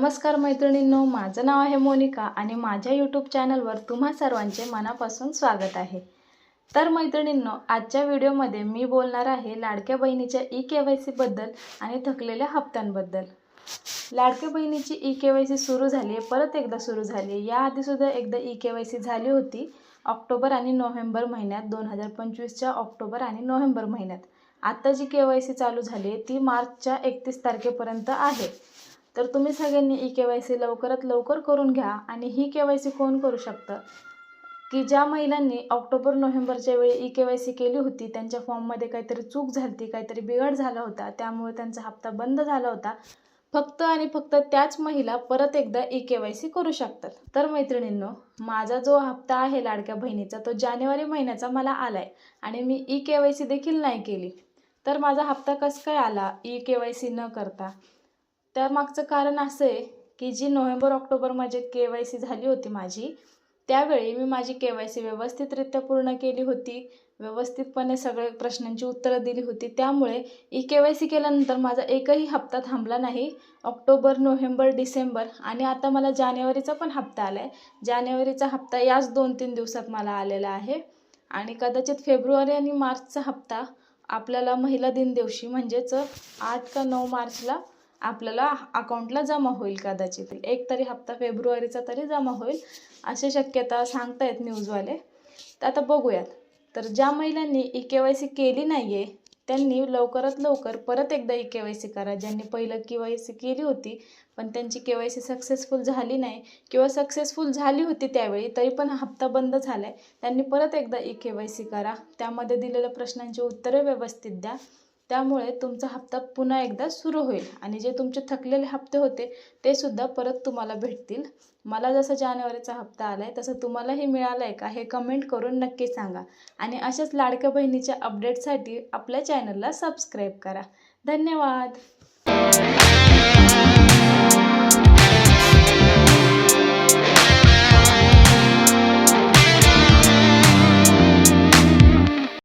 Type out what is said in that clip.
नमस्कार मैत्रिणींनो, माझं नाव आहे मोनिका आणि माझ्या यूट्यूब चॅनलवर तुम्हा सर्वांचे मनापासून स्वागत आहे। तर मैत्रिणींनो, आजच्या व्हिडिओमध्ये मी बोलणार आहे लाडक्या बहिणीच्या ई-केवायसी बद्दल आणि थकलेल्या हप्त्यांबद्दल। लाडक्या बहिणीची ई-केवायसी सुरू झाली आहे, परत एकदा सुरू झाली आहे। याआधी सुद्धा एकदा ई-केवायसी झाली होती ऑक्टोबर आणि नोव्हेंबर महिन्यात, 2025च्या ऑक्टोबर आणि नोव्हेंबर महिन्यात। आता जी केवायसी चालू झाली आहे ती मार्चच्या 31 तारखेपर्यंत आहे। तर तुम्ही सगळ्यांनी ई-केवायसी लवकरात लवकर करून घ्या। आणि ही केवायसी कोण करू शकतं की ज्या महिलांनी ऑक्टोबर नोव्हेंबरच्या वेळी ई-केवायसी केली होती, त्यांच्या फॉर्ममध्ये काहीतरी चूक झाली, काहीतरी बिघाड झाला होता, त्यामुळे त्यांचा हप्ता बंद झाला होता। फक्त आणि फक्त त्याच महिला परत एकदा ई-केवायसी करू शकतात। तर मैत्रिणींनो, माझा जो हप्ता आहे लाडक्या बहिणीचा तो जानेवारी महिन्याचा मला आलाय आणि मी ई-केवायसी देखील नाही केली। तर माझा हप्ता कसं काय आला ई-केवायसी न करता? त्यामागचं कारण असं आहे की जी नोव्हेंबर ऑक्टोबरमध्ये केवायसी झाली होती माझी, त्यावेळी मी माझी केवायसी व्यवस्थितरित्या पूर्ण केली होती, व्यवस्थितपणे सगळे प्रश्नांची उत्तरं दिली होती। त्यामुळे ई-केवायसी केल्यानंतर माझा एकही हप्ता थांबला नाही। ऑक्टोबर, नोव्हेंबर, डिसेंबर आणि आता मला जानेवारीचा पण हप्ता आला आहे। जानेवारीचा हप्ता याच 2-3 दिवसात मला आलेला आहे आणि कदाचित फेब्रुवारी आणि मार्चचा हप्ता आपल्याला महिला दिन दिवशी म्हणजेच 8 का 9 मार्चला आपल्याला अकाउंटला जमा होईल। कदाचित एक तरी हप्ता फेब्रुवारीचा तरी जमा होईल अशी शक्यता सांगतायत न्यूजवाले। तर आता बघूयात। तर ज्या महिलांनी ई-केवायसी केली नाहीये त्यांनी लवकरात लवकर परत एकदा ई-केवायसी करा। ज्यांनी पहिलं केवायसी केली होती पण त्यांची केवायसी सक्सेसफुल झाली नाही किंवा सक्सेसफुल झाली होती त्यावेळी तरी पण हप्ता बंद झालाय, त्यांनी परत एकदा ई-केवायसी करा। त्यामध्ये दिलेल्या प्रश्नांची उत्तरे व्यवस्थित द्या, त्यामुळे तुमचा हप्ता पुन्हा एकदा सुरू होईल आणि जे तुमचे थकलेले हप्ते होते ते सुद्धा परत तुम्हाला भेटतील। मला जसं जानेवारीचा हप्ता आलाय तसं तुम्हालाही मिळालाय का हे कमेंट करून नक्की सांगा आणि अशाच लाडक्या बहिणीच्या अपडेटसाठी आपल्या चॅनलला सबस्क्राईब करा। धन्यवाद।